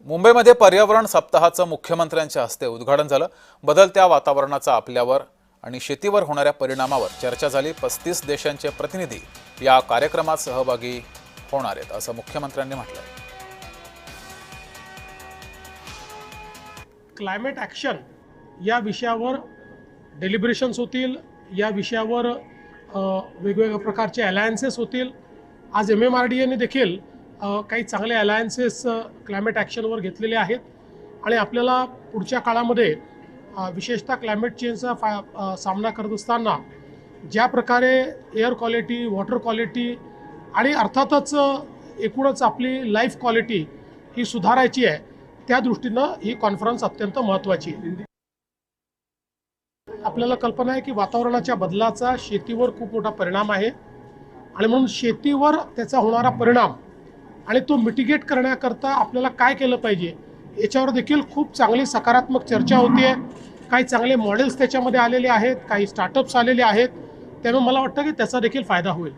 मुंबईमध्ये पर्यावरण सप्ताहाचं मुख्यमंत्र्यांच्या हस्ते उद्घाटन झालं। बदलत्या वातावरणाचा आपल्यावर आणि शेतीवर होणाऱ्या परिणामावर चर्चा झाली। 35 देशांचे प्रतिनिधी या कार्यक्रमात सहभागी होणार आहेत असं मुख्यमंत्र्यांनी म्हटलं। क्लायमेट ॲक्शन या विषयावर डेलिब्रेशन्स होतील, या विषयावर वेगवेगळ्या प्रकारचे अलायन्सेस होतील। आज MMRDAने देखील काही चांगले अलायन्सेस क्लायमेट ॲक्शनवर घेतलेले आहेत आणि आपल्याला पुढच्या काळामध्ये विशेषतः क्लायमेट चेंजचा सामना करत असताना ज्या प्रकारे एअर क्वालिटी, वॉटर क्वालिटी आणि अर्थातच एकूणच आपली लाईफ क्वालिटी ही सुधारायची आहे, त्या दृष्टीनं ही कॉन्फरन्स अत्यंत महत्त्वाची आहे। आपल्याला कल्पना आहे की वातावरणाच्या बदलाचा शेतीवर खूप मोठा परिणाम आहे आणि म्हणून शेतीवर त्याचा होणारा परिणाम आणि तो मिटिगेट करण्याकरता आपल्याला काय केलं पाहिजे याच्यावर देखील खूप चांगली सकारात्मक चर्चा होती आहे। काही चांगले मॉडेल्स त्याच्यामध्ये आलेले आहेत, काही स्टार्टअप्स आलेले आहेत, त्यामुळे मला वाटतं की त्याचा देखील फायदा होईल।